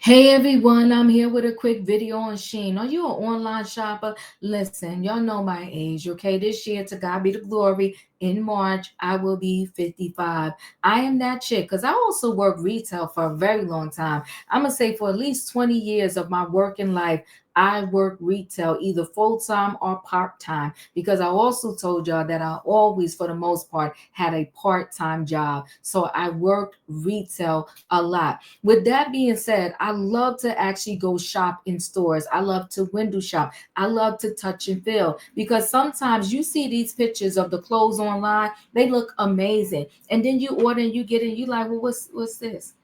Hey everyone, I'm here with a quick video on Shein. Are you an online shopper? Listen, y'all know my age, okay? This year, to God be the glory, in March, I will be 55. I am that chick because I also worked retail for a very long time. I'm going to say for at least 20 years of my working life, I work retail either full time or part time because I also told y'all that I always, for the most part, had a part time job. So I worked retail a lot. With that being said, I love to actually go shop in stores. I love to window shop. I love to touch and feel because sometimes you see these pictures of the clothes online, they look amazing. And then you order and you get it, you like, well, what's this?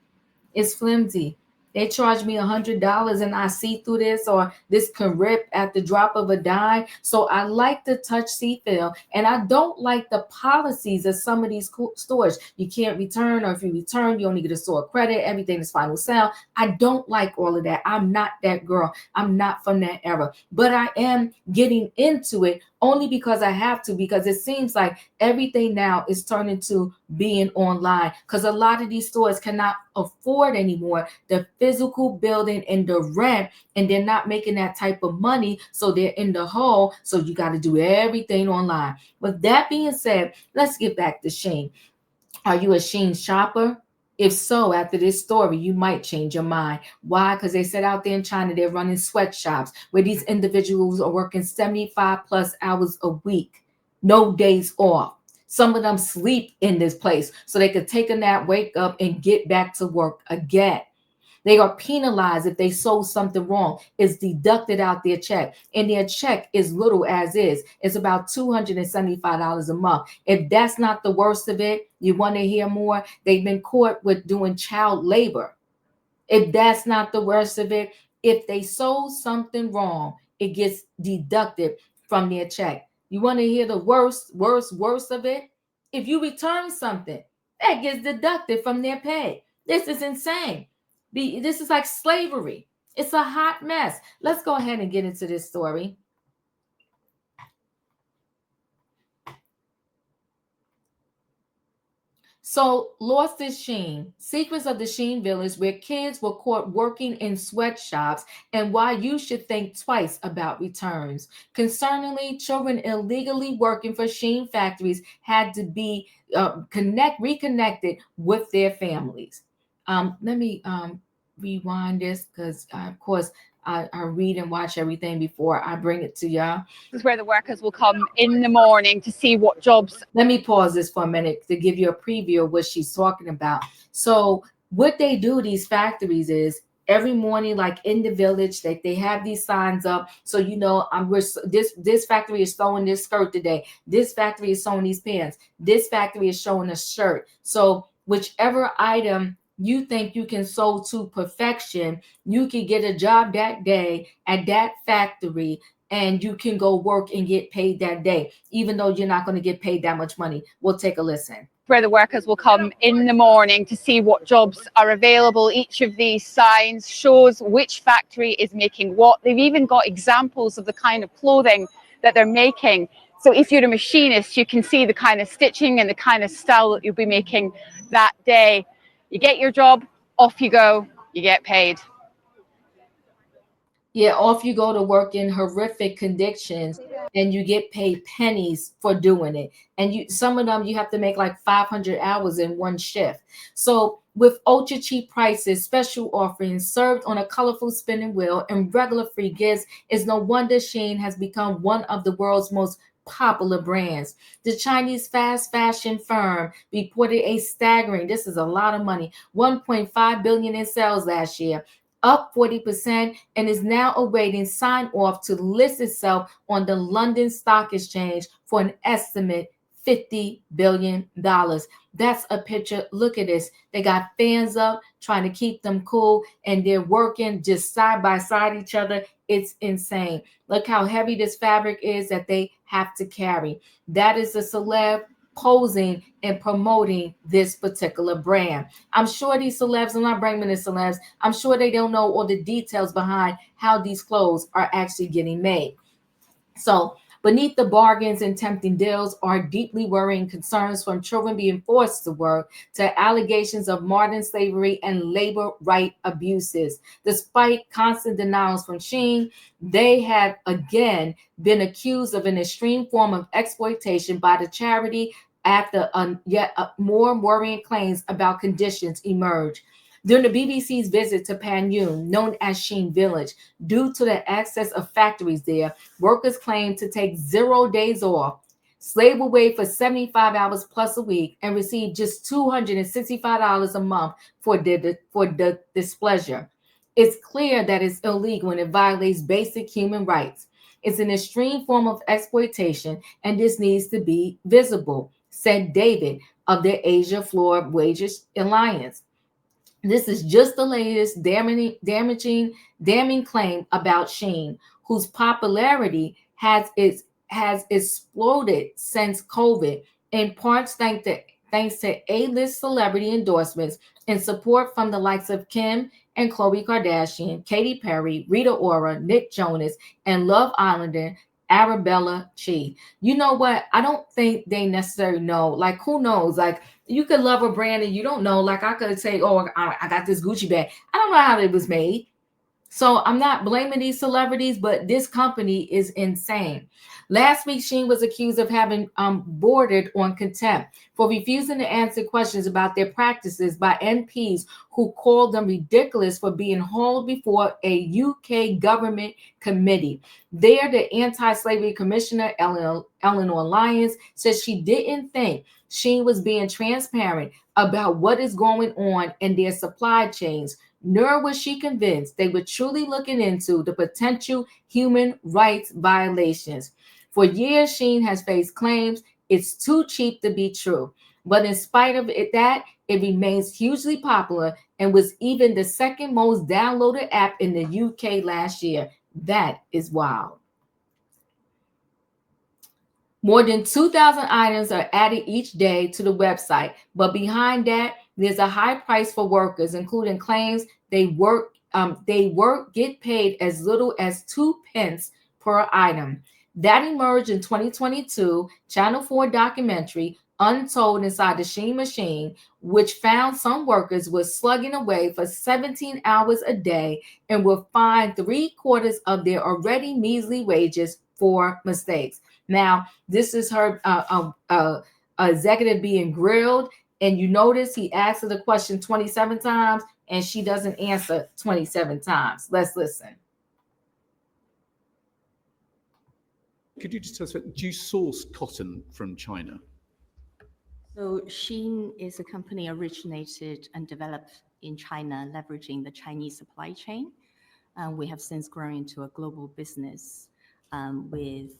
It's flimsy. They charge me $100 and I see through this, or this can rip at the drop of a dime. So I like to touch, see, feel, and I don't like the policies of some of these stores. You can't return, or if you return, you only get a store credit. Everything is final sale. I don't like all of that. I'm not that girl. I'm not from that era, but I am getting into it only because I have to, because it seems like everything now is turning to being online because a lot of these stores cannot afford anymore the physical building and the rent, and they're not making that type of money, so they're in the hole. So you got to do everything online. With that being said, let's get back to Shein. Are you a Shein shopper? If so, after this story, you might change your mind. Why? Because they said out there in China, they're running sweatshops where these individuals are working 75 plus hours a week, no days off. Some of them sleep in this place so they could take a nap, wake up, and get back to work again. They are penalized if they sold something wrong. It's deducted out their check, and their check is little as is. It's about $275 a month. If that's not the worst of it, you want to hear more? They've been caught with doing child labor. If that's not the worst of it, if they sold something wrong, it gets deducted from their check. You want to hear the worst of it? If you return something, that gets deducted from their pay. This is insane. This is like slavery. It's a hot mess. Let's go ahead and get into this story. So, lost is Shein. Secrets of the Shein village, where kids were caught working in sweatshops, and why you should think twice about returns. Concerningly, children illegally working for Shein factories had to be reconnected with their families. Let me rewind this because, of course, I read and watch everything before I bring it to y'all. This is where the workers will come in the morning to see what jobs. Let me pause this for a minute to give you a preview of what she's talking about. So, what they do, these factories, is every morning, like in the village, they have these signs up. So you know, this factory is sewing this skirt today. This factory is sewing these pants. This factory is showing a shirt. So whichever item you think you can sew to perfection, you can get a job that day at that factory, and you can go work and get paid that day, even though you're not going to get paid that much money. We'll take a listen. Where the workers will come in the morning to see what jobs are available. Each of these signs shows which factory is making what. They've even got examples of the kind of clothing that they're making. So if you're a machinist, you can see the kind of stitching and the kind of style that you'll be making that day. You get your job, off you go, you get paid. Yeah, off you go to work in horrific conditions, and you get paid pennies for doing it. And some of them you have to make like 500 hours in one shift. So with ultra cheap prices, special offerings served on a colorful spinning wheel, and regular free gifts, it's no wonder Shein has become one of the world's most popular brands. The Chinese fast fashion firm reported a staggering, this is a lot of money, 1.5 billion in sales last year, up 40%, and is now awaiting sign off to list itself on the London Stock Exchange for an estimate $50 billion. That's a picture. Look at this. They got fans up trying to keep them cool, and they're working just side by side each other. It's insane. Look how heavy this fabric is that they have to carry. That is a celeb posing and promoting this particular brand. I'm sure these celebs, I'm not bringing in celebs, I'm sure they don't know all the details behind how these clothes are actually getting made. So Beneath the bargains and tempting deals are deeply worrying concerns from children being forced to work to allegations of modern slavery and labor right abuses. Despite constant denials from Shein, they have again been accused of an extreme form of exploitation by the charity after yet more worrying claims about conditions emerge. During the BBC's visit to Panmure, known as Shein Village, due to the excess of factories there, workers claimed to take 0 days off, slave away for 75 hours plus a week, and receive just $265 a month for the displeasure. It's clear that it's illegal and it violates basic human rights. It's an extreme form of exploitation, and this needs to be visible, said David of the Asia Floor Wages Alliance. This is just the latest damning claim about Shein, whose popularity has exploded since COVID, in parts thanks to A-list celebrity endorsements and support from the likes of Kim and Khloe Kardashian, Katy Perry, Rita Ora, Nick Jonas, and Love Islander Arabella Chi. You know what? I don't think they necessarily know. Like, who knows? Like, you could love a brand and you don't know. Like, I could say, oh, I got this Gucci bag. I don't know how it was made. So I'm not blaming these celebrities, but this company is insane. Last week, Shein was accused of having bordered on contempt for refusing to answer questions about their practices by MPs who called them ridiculous for being hauled before a UK government committee. There, the anti-slavery commissioner, Eleanor Lyons, said she didn't think Shein was being transparent about what is going on in their supply chains, nor was she convinced they were truly looking into the potential human rights violations. For years, Shein has faced claims it's too cheap to be true. But in spite of that, it remains hugely popular and was even the second most downloaded app in the UK last year. That is wild. More than 2,000 items are added each day to the website, but behind that, there's a high price for workers, including claims they get paid as little as 2 pence per item. That emerged in 2022 Channel 4 documentary Untold Inside the Shein Machine, which found some workers were slugging away for 17 hours a day and were fined 3/4 of their already measly wages for mistakes. Now, this is her executive being grilled, and you notice he asks her the question 27 times, and she doesn't answer 27 times. Let's listen. Could you just tell us, do you source cotton from China? So Shein is a company originated and developed in China, leveraging the Chinese supply chain. We have since grown into a global business with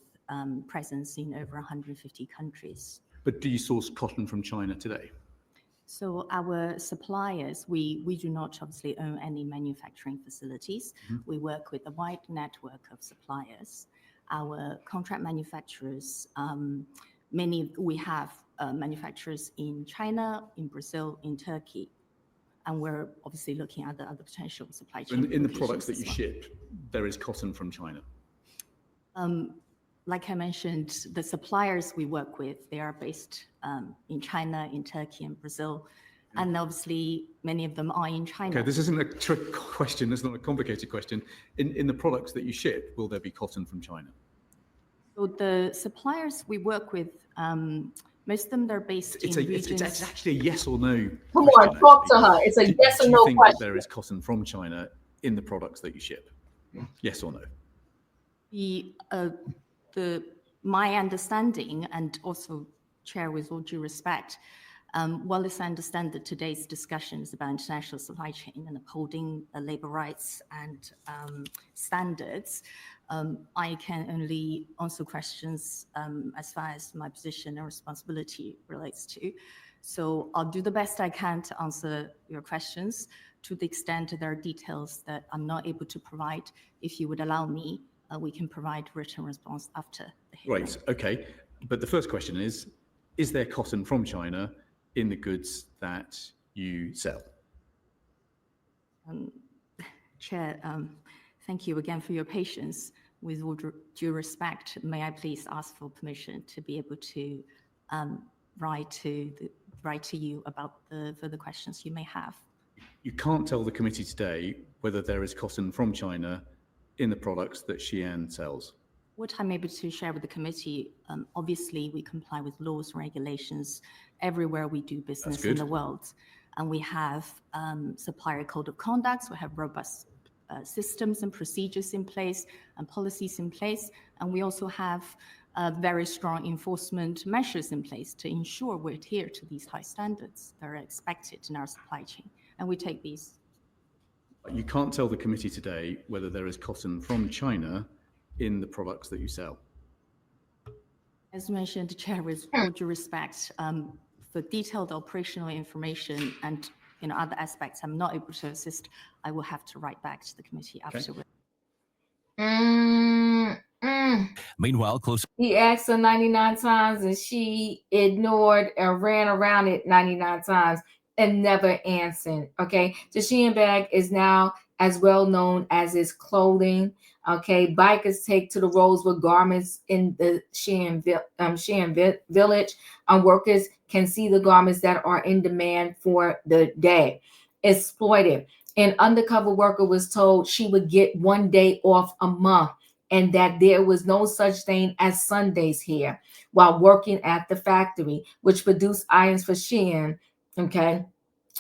presence in over 150 countries. But do you source cotton from China today? So our suppliers, we do not obviously own any manufacturing facilities. Mm-hmm. We work with a wide network of suppliers. Our contract manufacturers, we have manufacturers in China, in Brazil, in Turkey, and we're obviously looking at the other potential supply chain. In the products that you ship, there is cotton from China? Like I mentioned, the suppliers we work with, they are based in China, in Turkey, and Brazil. And obviously, many of them are in China. Okay, this isn't a trick question. It's not a complicated question. In the products that you ship, will there be cotton from China? So the suppliers we work with, most of them, they're based in regions. It's actually a yes or no. Come on, talk to her. It's a yes or no question. Do you think that there is cotton from China in the products that you ship? Yes or no? My understanding, and also, Chair, with all due respect, while I understand that today's discussions about international supply chain and upholding labor rights and standards, I can only answer questions as far as my position and responsibility relates to. So I'll do the best I can to answer your questions. To the extent there are details that I'm not able to provide, if you would allow me, we can provide written response after the hearing. Right, okay. But the first question is there cotton from China in the goods that you sell? Chair, thank you again for your patience. with all due respect, may I please ask for permission to be able to write to you about the further questions you may have? You can't tell the committee today whether there is cotton from China in the products that Shein sells. What I'm able to share with the committee, obviously we comply with laws and regulations everywhere we do business in the world. And we have supplier code of conduct, we have robust systems and procedures in place and policies in place. And we also have very strong enforcement measures in place to ensure we adhere to these high standards that are expected in our supply chain. And we take these. You can't tell the committee today whether there is cotton from China in the products that you sell. As mentioned, Chair, with all due respect, for detailed operational information and other aspects I'm not able to assist, I will have to write back to the committee afterwards. Meanwhile, close. He asked her 99 times and she ignored and ran around it 99 times and never answered. Okay, the Shein bag is now as well known as its clothing. Okay, bikers take to the roads with garments in the Shein village. Workers can see the garments that are in demand for the day. Exploited. An undercover worker was told she would get 1 day off a month and that there was no such thing as Sundays here while working at the factory, which produced items for Shein, okay,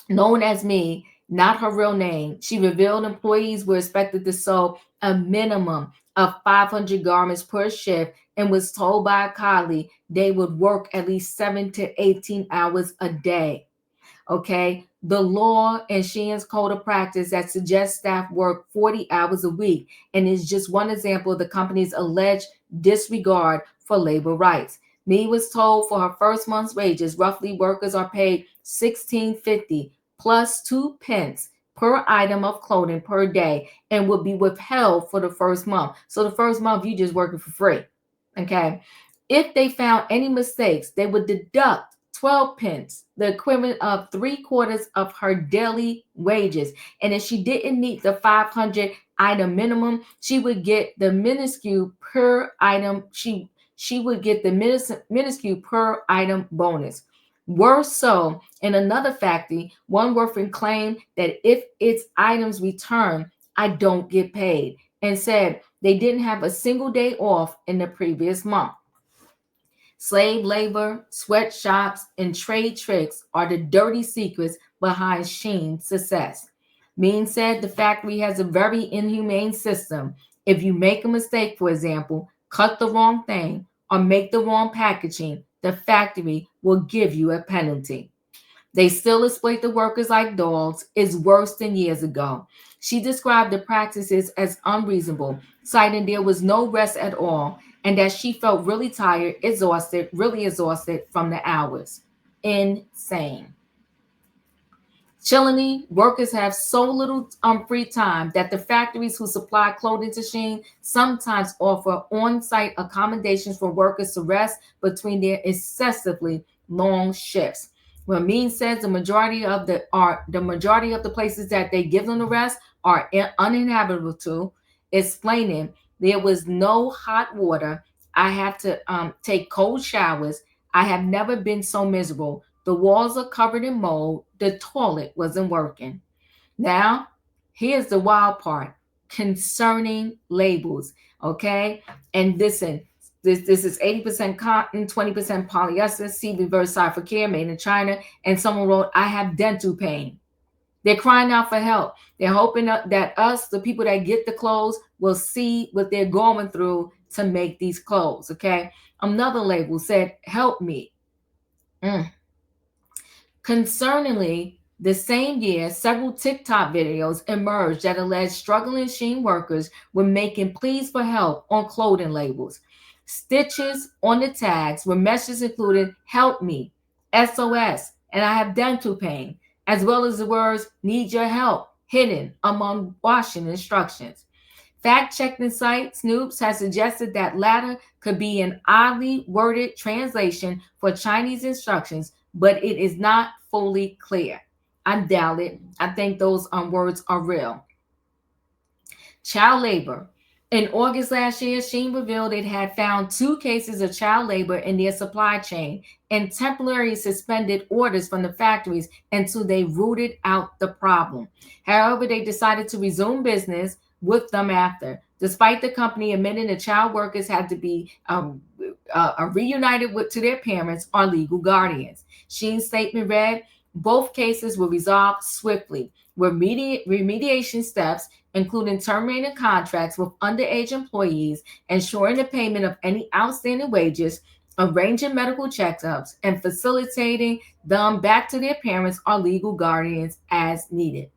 known as Me, not her real name. She revealed employees were expected to sew a minimum of 500 garments per shift and was told by a colleague they would work at least 7 to 18 hours a day. Okay, the law and Shein's code of practice that suggests staff work 40 hours a week and is just one example of the company's alleged disregard for labor rights. Me was told for her first month's wages, roughly workers are paid $16.50 plus 2 pence per item of clothing per day and would be withheld for the first month. So the first month you just working for free. Okay. If they found any mistakes, they would deduct 12 pence, the equivalent of 3/4 of her daily wages. And if she didn't meet the 500 item minimum, she would get the minuscule per item. She would get the minuscule per item bonus. Worse so, in another factory, one worker claimed that if its items return, I don't get paid, and said they didn't have a single day off in the previous month. Slave labor, sweatshops, and trade tricks are the dirty secrets behind Shein's success. Mean said the factory has a very inhumane system. If you make a mistake, for example, cut the wrong thing, or make the wrong packaging, the factory will give you a penalty. They still exploit the workers like dogs. It's worse than years ago. She described the practices as unreasonable, citing there was no rest at all, and that she felt really tired, really exhausted from the hours. Insane. Chillingly, workers have so little free time that the factories who supply clothing to Shein sometimes offer on-site accommodations for workers to rest between their excessively long shifts. When Mean says the majority of the places that they give them the rest are uninhabitable, explaining there was no hot water. I have to take cold showers. I have never been so miserable. The walls are covered in mold. The toilet wasn't working. Now, here's the wild part concerning labels, okay? And listen, this is 80% cotton, 20% polyester, see reverse side for care, made in China. And someone wrote, I have dental pain. They're crying out for help. They're hoping that us, the people that get the clothes, will see what they're going through to make these clothes, okay? Another label said, help me. Concerningly, the same year, several TikTok videos emerged that alleged struggling Shein workers were making pleas for help on clothing labels. Stitches on the tags were messages including help me, SOS, and I have dental pain, as well as the words need your help hidden among washing instructions. Fact-checking site Snoops has suggested that latter could be an oddly worded translation for Chinese instructions, but it is not fully clear. I doubt it. I think those words are real. Child labor. In August last year, Shein revealed it had found 2 cases of child labor in their supply chain and temporarily suspended orders from the factories until they rooted out the problem. However, they decided to resume business with them after, despite the company admitting the child workers had to be reunited to their parents or legal guardians. Shein's statement read, both cases were resolved swiftly, with remediation steps including terminating contracts with underage employees, ensuring the payment of any outstanding wages, arranging medical checkups, and facilitating them back to their parents or legal guardians as needed.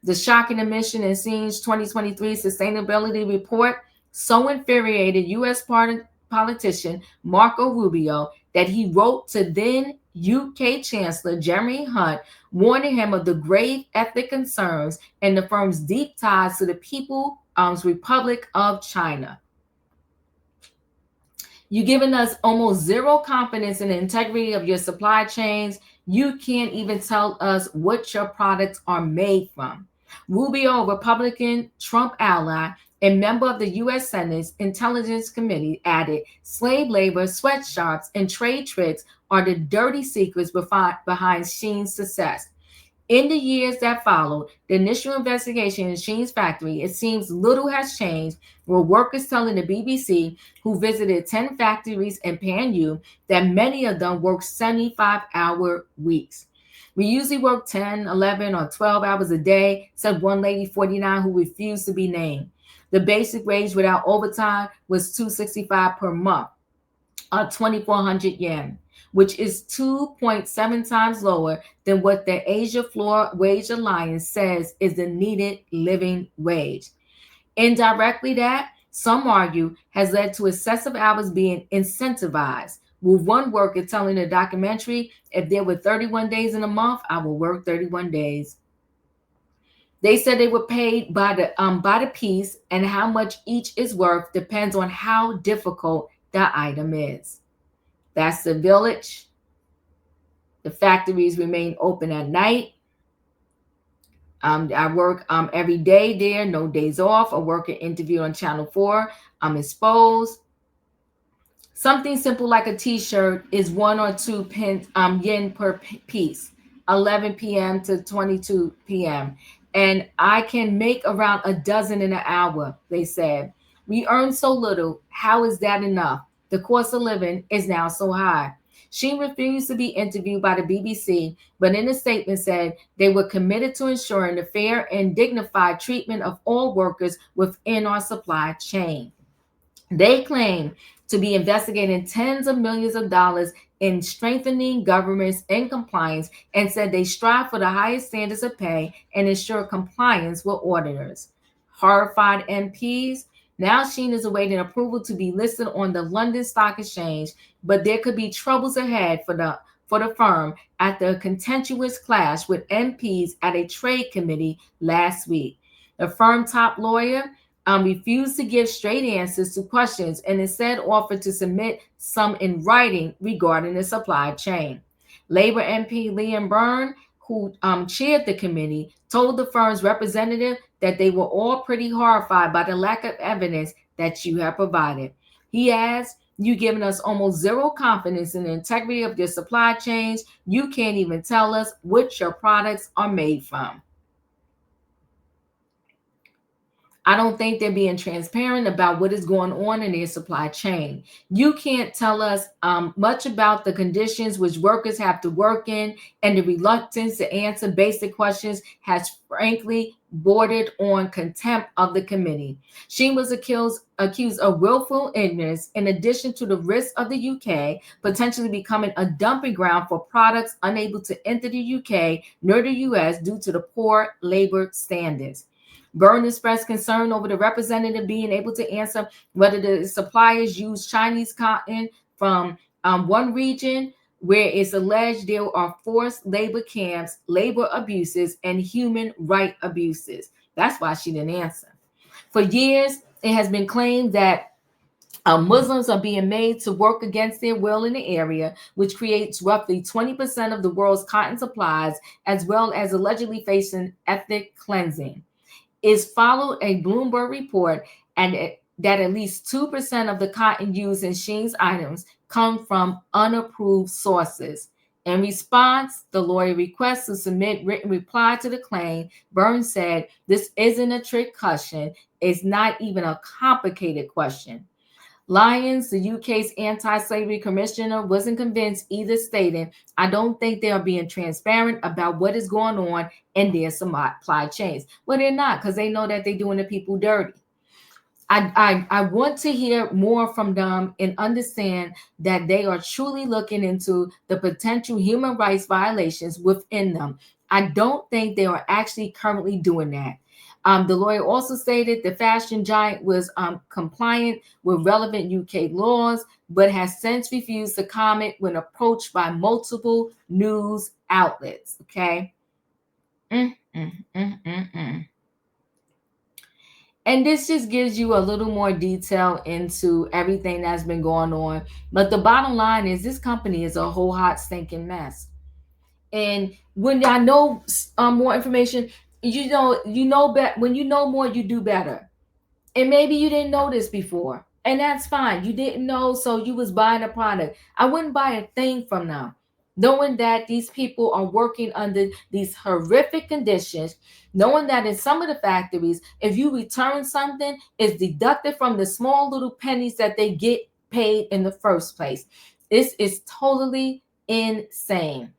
The shocking admission in Shein's 2023 sustainability report so infuriated U.S. politician Marco Rubio that he wrote to then UK Chancellor Jeremy Hunt, warning him of the grave ethic concerns and the firm's deep ties to the People's Republic of China. You've given us almost zero confidence in the integrity of your supply chains. You can't even tell us what your products are made from. Rubio, a Republican Trump ally and member of the U.S. Senate's Intelligence Committee, added, slave labor, sweatshops, and trade tricks are the dirty secrets behind Shein's success. In the years that followed the initial investigation in Shein's factory, it seems little has changed, with workers telling the BBC, who visited 10 factories in Panyu, that many of them work 75-hour weeks. We usually work 10, 11, or 12 hours a day, said one lady, 49, who refused to be named. The basic wage without overtime was $265 per month, 2,400 yen, which is 2.7 times lower than what the Asia Floor Wage Alliance says is the needed living wage. Indirectly, that, some argue, has led to excessive hours being incentivized, with one worker telling the documentary, if there were 31 days in a month, I will work 31 days. They said they were paid by the piece, and how much each is worth depends on how difficult the item is. That's the village. The factories remain open at night. I work every day there, no days off. A worker interviewed on Channel 4. I'm exposed. Something simple like a t-shirt is 1 or 2 yen per piece, 11 p.m. to 22 p.m. And I can make around a dozen in an hour, they said. We earn so little. How is that enough? The cost of living is now so high. She refused to be interviewed by the BBC, but in a statement said they were committed to ensuring the fair and dignified treatment of all workers within our supply chain. They claim to be investigating tens of millions of dollars in strengthening governments and compliance, and said they strive for the highest standards of pay and ensure compliance with auditors. Horrified MPs. Now Shein is awaiting approval to be listed on the London Stock Exchange, but there could be troubles ahead for the firm after a contentious clash with MPs at a trade committee last week. The firm top lawyer refused to give straight answers to questions and instead offered to submit some in writing regarding the supply chain. Labor MP Liam Byrne, who chaired the committee, told the firm's representative that they were all pretty horrified by the lack of evidence that you have provided. He adds, you've given us almost zero confidence in the integrity of your supply chains. You can't even tell us what your products are made from. I don't think they're being transparent about what is going on in their supply chain. You can't tell us much about the conditions which workers have to work in, and the reluctance to answer basic questions has frankly bordered on contempt of the committee. She was accused of willful ignorance, in addition to the risk of the UK potentially becoming a dumping ground for products unable to enter the UK nor the US due to the poor labor standards. Byrne expressed concern over the representative being able to answer whether the suppliers use Chinese cotton from one region where it's alleged there are forced labor camps, labor abuses, and human rights abuses. That's why she didn't answer. For years, it has been claimed that Muslims are being made to work against their will in the area, which creates roughly 20% of the world's cotton supplies, as well as allegedly facing ethnic cleansing. Is followed a Bloomberg report and that at least 2% of the cotton used in Shein's items come from unapproved sources. In response, the lawyer requests to submit written reply to the claim. Burns said, "This isn't a trick question. It's not even a complicated question." Lyons, the UK's anti-slavery commissioner, wasn't convinced either, stating, "I don't think they are being transparent about what is going on in their supply chains." Well, they're not, because they know that they're doing the people dirty. I want to hear more from them and understand that they are truly looking into the potential human rights violations within them. I don't think they are actually currently doing that. The lawyer also stated the fashion giant was compliant with relevant UK laws, but has since refused to comment when approached by multiple news outlets. Okay. And this just gives you a little more detail into everything that's been going on. But the bottom line is this company is a whole hot stinking mess. And when I know more information, you know better. When you know more, you do better. And maybe you didn't know this before, and that's fine. You didn't know, so you was buying a product. I wouldn't buy a thing from them, knowing that these people are working under these horrific conditions, knowing that in some of the factories, if you return something, it's deducted from the small little pennies that they get paid in the first place. This is totally insane.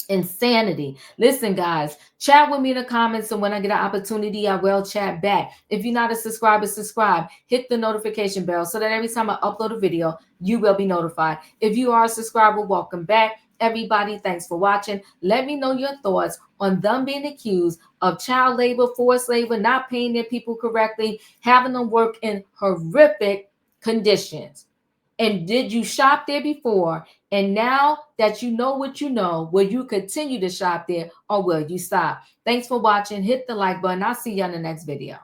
Insanity. Listen, guys, chat with me in the comments, and when I get an opportunity, I will chat back. If you're not a subscriber, subscribe. Hit the notification bell so that every time I upload a video, you will be notified. If you are a subscriber, welcome back. Everybody, thanks for watching. Let me know your thoughts on them being accused of child labor, forced labor, not paying their people correctly, having them work in horrific conditions. And did you shop there before? And now that you know what you know, will you continue to shop there or will you stop? Thanks for watching. Hit the like button. I'll see you on the next video.